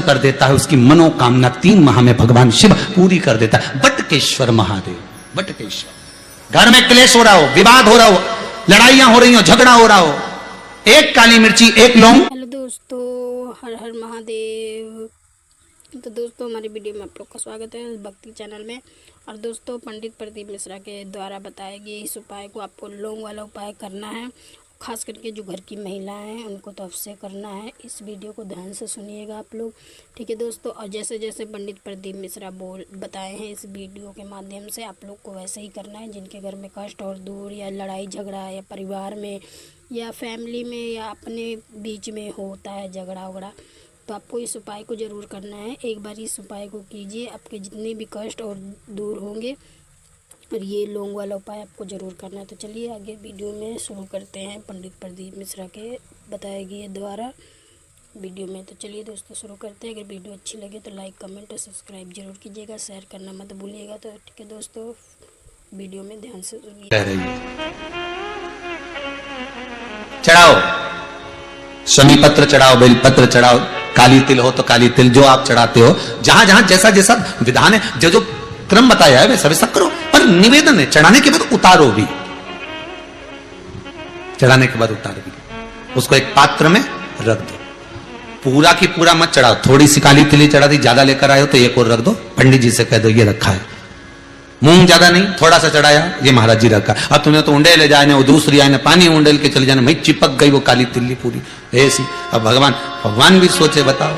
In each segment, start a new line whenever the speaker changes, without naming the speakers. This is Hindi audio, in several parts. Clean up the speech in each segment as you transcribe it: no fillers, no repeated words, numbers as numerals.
कर देता है, उसकी मनोकामना 3 माह में भगवान शिव पूरी कर देता है। बटकेश्वर महादेव, बटकेश्वर। घर में क्लेश हो रहा हो, विवाद हो रहा हो, लड़ाइयां हो रही हो, झगड़ा हो रहा हो, एक काली मिर्ची, एक लौंग।
हेलो दोस्तों, हर हर महादेव। तो दोस्तों, हमारी वीडियो में आप लोग का स्वागत है भक्ति चैनल में। और दोस्तों, पंडित प्रदीप मिश्रा के द्वारा बताए गए इस उपाय को आपको लौंग वाला उपाय करना है। खास करके जो घर की महिलाएं हैं उनको तो अवश्य करना है। इस वीडियो को ध्यान से सुनिएगा आप लोग, ठीक है दोस्तों। और जैसे जैसे पंडित प्रदीप मिश्रा बताए हैं इस वीडियो के माध्यम से, आप लोग को वैसे ही करना है। जिनके घर में कष्ट और दूर या लड़ाई झगड़ा या परिवार में या फैमिली में या अपने बीच में होता है झगड़ा वगड़ा, तो आपको इस उपाय को ज़रूर करना है। एक बार इस उपाय को कीजिए, आपके जितने भी कष्ट और दूर होंगे। और ये लौंग वाला उपाय आपको ज़रूर करना है। तो चलिए आगे वीडियो में शुरू करते हैं पंडित प्रदीप मिश्रा के बताए गए द्वारा वीडियो में। तो चलिए दोस्तों शुरू करते हैं। अगर वीडियो अच्छी लगे तो लाइक कमेंट और सब्सक्राइब जरूर कीजिएगा, शेयर करना मत भूलिएगा। तो ठीक है दोस्तों, वीडियो में ध्यान से सुनिए।
चढ़ाओ, शमी पत्र चढ़ाओ, बेलपत्र चढ़ाओ, काली तिल हो तो काली तिल, जो आप चढ़ाते हो, जहां जहां जैसा जैसा विधान है, जो जो क्रम बताया है वैसा वैसा करो। पर निवेदन है, चढ़ाने के बाद उतारो भी, चढ़ाने के बाद उतारो भी। उसको एक पात्र में रख दो, पूरा की पूरा मत चढ़ाओ। थोड़ी सी काली तिली चढ़ा दी, ज्यादा लेकर आए हो तो एक और रख दो। पंडित जी से कह दो ये रखा है, मूंग ज्यादा नहीं, थोड़ा सा चढ़ाया, ये महाराज जी रखा। अब तुमने तो उंडे ले जाने, वो दूसरी आने पानी उंडेल के चले जाने, भाई चिपक गई वो काली तिल्ली पूरी ऐसी। अब भगवान भी सोचे, बताओ।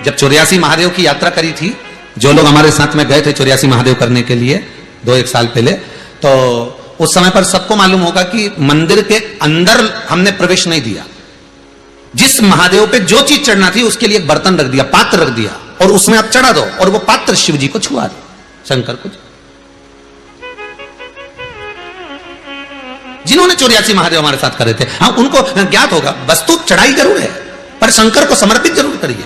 जब 84 महादेव की यात्रा करी थी, जो लोग हमारे साथ में गए थे 84 महादेव करने के लिए 2-1 साल पहले, तो उस समय पर सबको मालूम होगा कि मंदिर के अंदर हमने प्रवेश नहीं दिया। जिस महादेव पे जो चीज चढ़ना थी उसके लिए एक बर्तन रख दिया, पात्र रख दिया, और उसमें आप चढ़ा दो, और वो पात्र शिव जी को छुआ दो, शंकर को। जिन्होंने 84 महादेव हमारे साथ करे थे, हाँ, उनको ज्ञात होगा। वस्तु चढ़ाई जरूर है, पर शंकर को समर्पित जरूर करिए।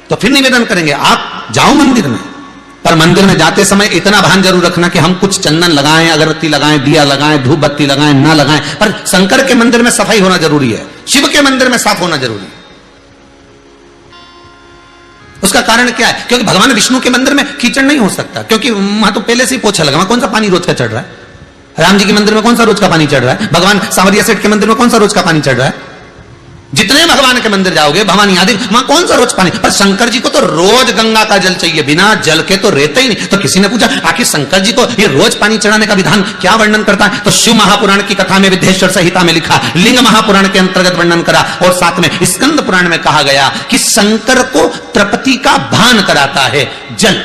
तो फिर निवेदन करेंगे, आप जाओ मंदिर में, पर मंदिर में जाते समय इतना भान जरूर रखना कि हम कुछ चंदन लगाएं, अगरबत्ती लगाएं, दिया लगाएं, धूप बत्ती लगाएं, ना लगाएं। पर शंकर के मंदिर में सफाई होना जरूरी है, शिव के मंदिर में साफ होना जरूरी है। उसका कारण क्या है? क्योंकि भगवान विष्णु के मंदिर में कीचड़ नहीं हो सकता, क्योंकि वहां तो पहले से ही पोछा लगा। वहां कौन सा पानी रोज का चढ़ रहा है? राम जी के मंदिर में कौन सा रोज का पानी चढ़ रहा है? भगवान सांवरिया सेठ के मंदिर में कौन सा रोज का पानी चढ़ रहा है? जितने भगवान के मंदिर जाओगे, भवानी आदि, वहां कौन सा रोज पानी? पर शंकर जी को तो रोज गंगा का जल चाहिए, बिना जल के तो रहते ही नहीं। तो किसी ने पूछा, आखिर शंकर जी को ये रोज पानी चढ़ाने का विधान क्या वर्णन करता है? तो शिव महापुराण की कथा में विद्येश्वर संहिता में लिखा, लिंग महापुराण के अंतर्गत वर्णन करा, और साथ में स्कंद पुराण में कहा गया कि शंकर को तृप्ति का भान कराता है जल।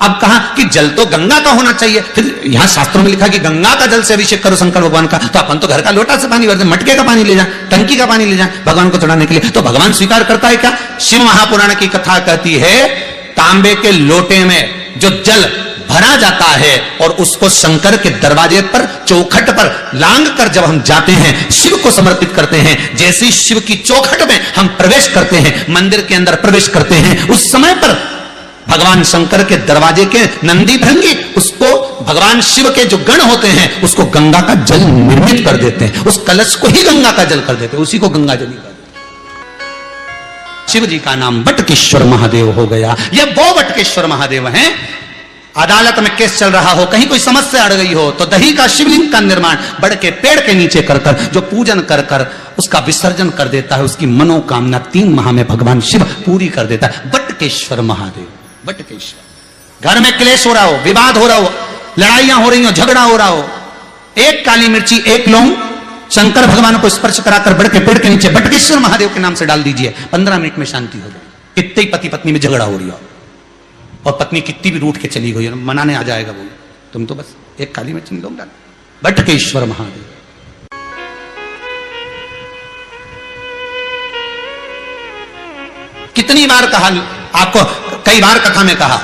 अब कहा कि जल तो गंगा का होना चाहिए, फिर यहां शास्त्रों में लिखा कि गंगा का जल से अभिषेक करो शंकर भगवान का। तो अपन तो घर का लोटा से पानी भरते, मटके का पानी ले जाए, टंकी का पानी ले जाए भगवान को चढ़ाने के लिए। तो भगवान स्वीकार करता है क्या? शिव महापुराण की कथा कहती है, तांबे के लोटे में जो जल भरा जाता है और उसको शंकर के दरवाजे पर, चौखट पर लांग कर जब हम जाते हैं, शिव को समर्पित करते हैं, जैसे शिव की चौखट में हम प्रवेश करते हैं, मंदिर के अंदर प्रवेश करते हैं, उस समय पर भगवान शंकर के दरवाजे के नंदी भृंगी उसको, भगवान शिव के जो गण होते हैं, उसको गंगा का जल निर्मित कर देते हैं। उस कलश को ही गंगा का जल कर देते हैं, उसी को गंगा जल कर देते हैं। शिव जी का नाम बटकेश्वर महादेव हो गया। ये वो बटकेश्वर महादेव हैं। अदालत में केस चल रहा हो, कहीं कोई समस्या अड़ गई हो, तो दही का शिवलिंग का निर्माण बड़ के पेड़ के नीचे कर कर, जो पूजन कर कर उसका विसर्जन कर देता है, उसकी मनोकामना 3 माह में भगवान शिव पूरी कर देता है। बटकेश्वर महादेव, बटकेश्वर। घर में क्लेश हो रहा हो, विवाद हो रहा हो, लड़ाइयां हो रही हो, झगड़ा हो रहा हो, एक काली मिर्ची, एक लौंग, शंकर भगवान को स्पर्श कराकर बड़ के पेड़ के नीचे बटकेश्वर महादेव के नाम से डाल दीजिए। 15 मिनट में शांति हो जाए। कितने ही पति पत्नी में झगड़ा हो रही हो, और पत्नी कितनी भी रूठ के चली गई, मनाने आ जाएगा वो, तुम तो बस एक काली मिर्ची लौंग डाल। बटकेश्वर महादेव। कितनी बार कहा आपको, कई बार कथा में कहा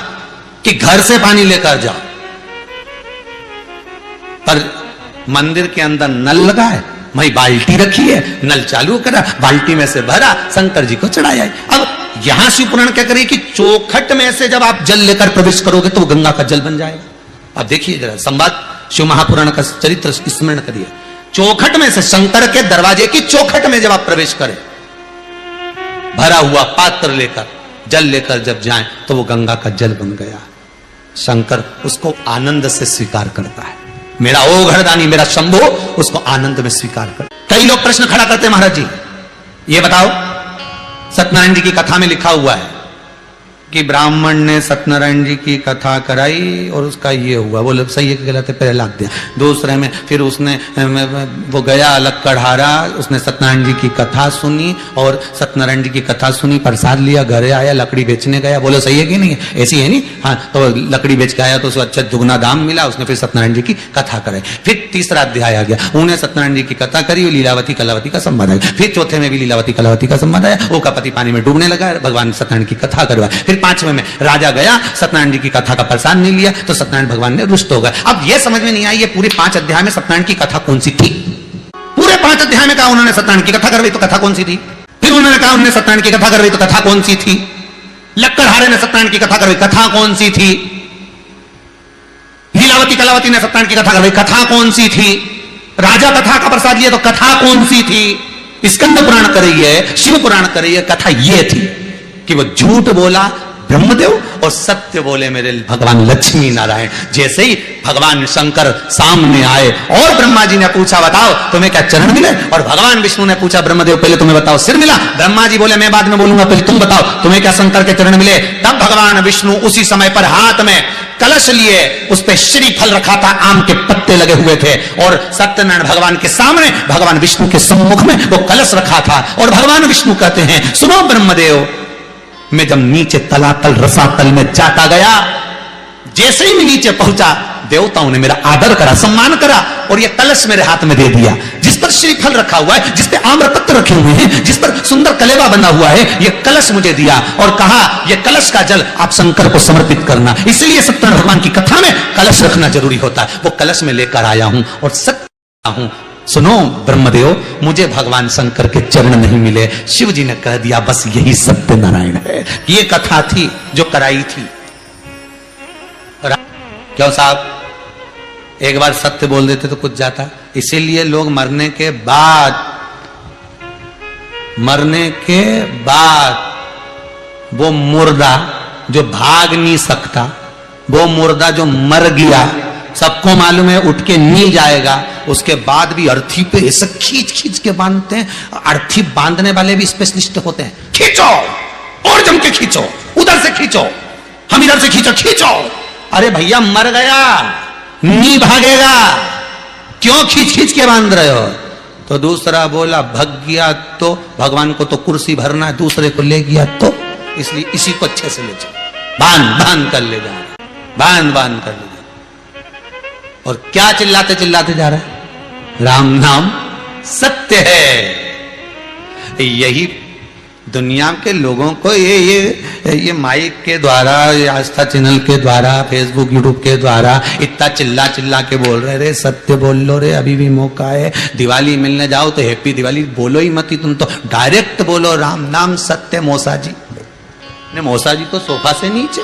कि घर से पानी लेकर जाओ, पर मंदिर के अंदर नल लगा है, वही बाल्टी रखी है, नल चालू करा, बाल्टी में से भरा, शंकर जी को चढ़ाया। अब यहां शिव पुराण क्या करे कि चौखट में से जब आप जल लेकर प्रवेश करोगे तो गंगा का जल बन जाएगा। अब देखिए जरा संवाद, शिव महापुराण का चरित्र स्मरण करिए। चौखट में से, शंकर के दरवाजे की चौखट में जब आप प्रवेश करें, भरा हुआ पात्र लेकर, जल लेकर जब जाएं तो वो गंगा का जल बन गया। शंकर उसको आनंद से स्वीकार करता है। मेरा ओ घरदानी, मेरा शंभो उसको आनंद में स्वीकार कर। कई लोग प्रश्न खड़ा करते हैं, महाराज जी ये बताओ, सत्यनारायण जी की कथा में लिखा हुआ है कि ब्राह्मण ने सत्यनारायण जी की कथा कराई और उसका ये हुआ। बोले सही है कि गलत है? पहले लाद दिया। दूसरे में फिर उसने वो गया लक्कड़हारा, उसने सत्यनारायण जी की कथा सुनी और सत्यनारायण जी की कथा सुनी, प्रसाद लिया, घरे आया, लकड़ी बेचने गया। बोले सही है कि नहीं? ऐसी है नहीं? हाँ, तो लकड़ी बेच के आया तो उसको अच्छा दुगना दाम मिला। उसने फिर सत्यनारायण जी की कथा कराई। फिर तीसरा अध्याय आ गया, उन्हें सत्यनारायण जी की कथा करी, लीलावती कलावती का संवाद आया। फिर चौथे में भी लीलावती कलावती का संवाद आया। वो का पति पानी में डूबने लगा, भगवान सत्यनारायण की कथा करवाई। फिर पांचवें में राजा गया, सत्यनारायण जी की कथा का प्रसाद नहीं लिया तो सत्यनारायण भगवान ने रुष्ट हो गए। अब यह समझ में नहीं आई ये पूरे 5 अध्याय में सत्यनारायण की कथा कौन सी थी? पूरे 5 अध्याय में कहा उन्होंने सत्यनारायण की कथा करवाई तो कथा कौन सी थी? फिर उन्होंने कहा उन्होंने सत्यनारायण की कथा करवाई तो कथा कौन सी थी? लक्कड़हारे ने सत्यनारायण की कथा करवाई, कथा कौन सी थी? लीलावती कलावती ने सत्यनारायण की कथा करवाई, कथा कौन सी थी? राजा कथा का प्रसाद लिया तो कथा कौन सी थी? स्कंद पुराण कर रही है, शिव पुराण कर रही है, कथा ये थी कि वो झूठ बोला ब्रह्मदेव और सत्य बोले मेरे भगवान लक्ष्मी नारायण। जैसे ही भगवान शंकर सामने आए और ब्रह्मा जी ने पूछा बताओ तुम्हें क्या चरण मिले, और भगवान विष्णु ने पूछा ब्रह्मदेव पहले तुम्हें बताओ सिर मिला। ब्रह्मा जी बोले मैं बाद में बोलूंगा, पहले तुम बताओ तुम्हें क्या शंकर के चरण मिले। तब भगवान विष्णु उसी समय पर हाथ में कलश लिए, उस पे श्रीफल रखा था, आम के पत्ते लगे हुए थे, और सत्यनारायण भगवान के सामने भगवान विष्णु के सम्मुख में वो कलश रखा था। और भगवान विष्णु कहते हैं सुनो ब्रह्मदेव, मैं जब नीचे तलातल रसातल में जाता गया, जैसे ही मैं नीचे पहुंचा देवताओं ने मेरा आदर करा, सम्मान करा, और यह कलश मेरे हाथ में दे दिया जिस पर श्रीफल रखा हुआ है, जिस पे आम्रपत्र रखे हुए हैं, जिस पर सुंदर कलेवा बना हुआ है, यह कलश मुझे दिया और कहा यह कलश का जल आप शंकर को समर्पित करना। इसलिए सत्यनारायण भगवान की कथा में कलश रखना जरूरी होता है। वो कलश में लेकर आया हूं और सत्य हूं। सुनो ब्रह्मदेव, मुझे भगवान शंकर के चरण नहीं मिले। शिव जी ने कह दिया बस यही सत्यनारायण है। ये कथा थी जो कराई थी। क्यों साहब, एक बार सत्य बोल देते तो कुछ जाता। इसीलिए लोग मरने के बाद वो मुर्दा जो भाग नहीं सकता, वो मुर्दा जो मर गया, सबको मालूम है उठ के नहीं जाएगा, उसके बाद भी अर्थी पे ऐसे खींच खींच के बांधते हैं। अर्थी बांधने वाले भी स्पेशलिस्ट होते हैं। खींचो और जम के खींचो, उधर से खींचो, हम इधर से खींचो, खींचो। अरे भैया मर गया, नहीं भागेगा, क्यों खींच खींच के बांध रहे हो? तो दूसरा बोला भग गया तो भगवान को तो कुर्सी भरना है, दूसरे को ले गया तो इसलिए इसी को अच्छे से ले जाओ, बांध कर ले जा, बांध कर ले जा। और क्या चिल्लाते चिल्लाते जा रहे हैं? राम नाम सत्य है। यही दुनिया के लोगों को ये माइक के द्वारा, आस्था चैनल के द्वारा, फेसबुक यूट्यूब के द्वारा इतना चिल्ला के बोल रहे रे सत्य बोल लो रे, अभी भी मौका है। दिवाली मिलने जाओ तो हैप्पी दिवाली बोलो ही मत, तुम तो डायरेक्ट बोलो राम नाम सत्य। मौसा जी ने, मौसा जी तो सोफा से नीचे,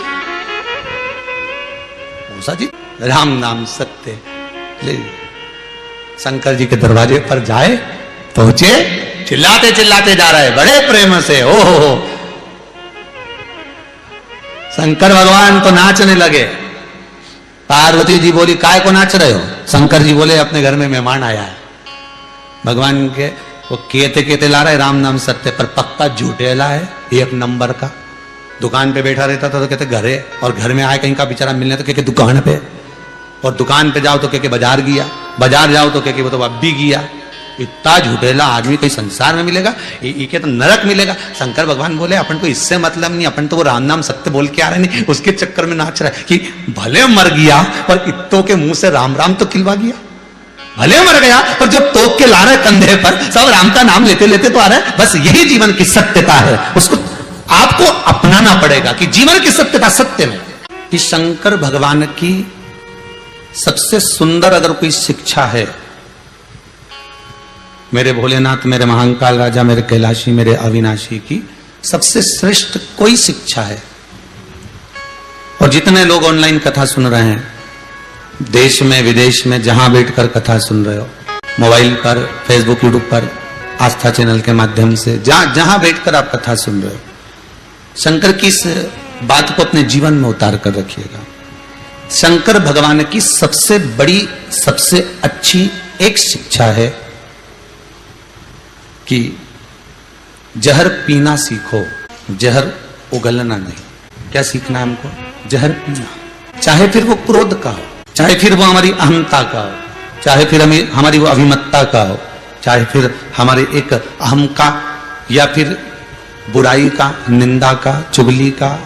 मौसा जी राम नाम सत्य। शंकर जी के दरवाजे पर जाए, पहुंचे, चिल्लाते चिल्लाते जा रहा है बड़े प्रेम से। ओहो, शंकर भगवान तो नाचने लगे। पार्वती जी बोली काय को नाच रहे हो? शंकर जी बोले अपने घर में मेहमान आया है। भगवान के वो केते ला रहे राम नाम सत्य, पर पक्का झूठेला है, 1 नंबर का। दुकान पे बैठा रहता था तो कहते घरे, और घर में आए कहीं का बेचारा मिलने तो कहते दुकान पे, और दुकान पे जाओ तो कहते बाजार गया, बाजार जाओ तो कहते वो तो अब भी गया। इतना झूठेला आदमी कहीं संसार में मिलेगा? ये तो नरक मिलेगा। शंकर भगवान बोले अपन को इससे मतलब नहीं, अपन तो वो राम नाम सत्य बोल के आ रहे नहीं, उसके चक्कर में नाच रहा है कि भले मर गया पर इत्तों के मुंह से राम राम तो खिलवा गया। भले मर गया पर जब तोप के ला रहे कंधे पर, सब राम का नाम लेते लेते तो आ रहा है। बस यही जीवन की सत्यता है, उसको आपको अपनाना पड़ेगा कि जीवन की सत्यता सत्य में। कि शंकर भगवान की सबसे सुंदर अगर कोई शिक्षा है, मेरे भोलेनाथ, मेरे महाकाल राजा, मेरे कैलाशी, मेरे अविनाशी की सबसे श्रेष्ठ कोई शिक्षा है। और जितने लोग ऑनलाइन कथा सुन रहे हैं, देश में विदेश में जहां बैठकर कथा सुन रहे हो, मोबाइल पर, फेसबुक, यूट्यूब पर, आस्था चैनल के माध्यम से, जहां बैठकर आप कथा सुन रहे हो, शंकर की इस बात को अपने जीवन में उतार कर रखिएगा। शंकर भगवान की सबसे बड़ी, सबसे अच्छी एक शिक्षा है कि जहर पीना सीखो, जहर उगलना नहीं। क्या सीखना है हमको? जहर पीना, चाहे फिर वो क्रोध का हो, चाहे फिर वो हमारी अहंता का हो, चाहे फिर हमारी वो अभिमत्ता का हो, चाहे फिर हमारे एक अहम का, या फिर बुराई का, निंदा का, चुगली का,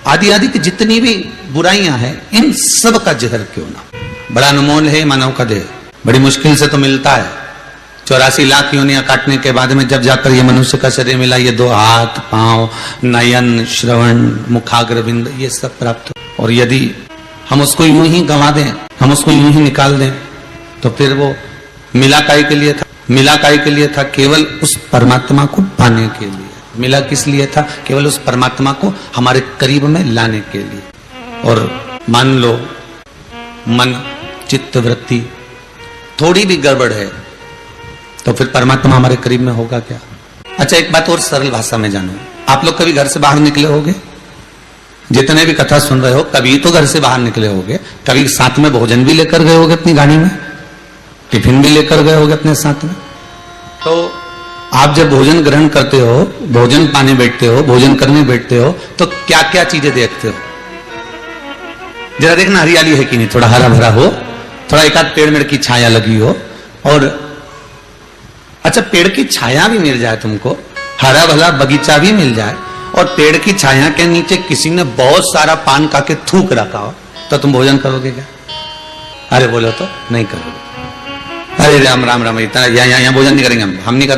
आदि आदि की जितनी भी बुराइयां हैं, इन सब का जहर क्यों ना। बड़ा अनमोल है मानव का देह, बड़ी मुश्किल से तो मिलता है। 84 लाख योनियां काटने के बाद में जब जाकर ये मनुष्य का शरीर मिला, ये 2 हाथ, पांव, नयन, श्रवण, मुखाग्रविंद, ये सब प्राप्त। और यदि हम उसको यूं ही गंवा दें, हम उसको यूं ही निकाल दें, तो फिर वो मिला काय के लिए था? मिला काय के लिए था? केवल उस परमात्मा को पाने के लिए। मिला किस लिए था? केवल उस परमात्मा को हमारे करीब में लाने के लिए। और मान लो मन, चित्त, वृत्ति थोड़ी भी गड़बड़ है, तो फिर परमात्मा हमारे करीब में होगा क्या? अच्छा, एक बात और सरल भाषा में जानो, आप लोग कभी घर से बाहर निकले होगे? जितने भी कथा सुन रहे हो, कभी तो घर से बाहर निकले होगे, कभी साथ में भोजन भी लेकर गए होगे अपनी गाड़ी में, टिफिन भी लेकर गए होगे अपने साथ में। तो आप जब भोजन ग्रहण करते हो, भोजन पाने बैठते हो, भोजन करने बैठते हो, तो क्या क्या चीजें देखते हो? जरा देखना, हरियाली है कि नहीं, थोड़ा हरा भरा हो, थोड़ा एक आध पेड़ मेड़ की छाया लगी हो, और अच्छा पेड़ की छाया भी मिल जाए तुमको, हरा भला बगीचा भी मिल जाए, और पेड़ की छाया के नीचे किसी ने बहुत सारा पान खा के थूक रखा हो, तो तुम भोजन करोगे क्या? अरे बोलो तो नहीं करोगे। अरे राम राम राम, इतना यहाँ भोजन नहीं करेंगे हम नहीं कर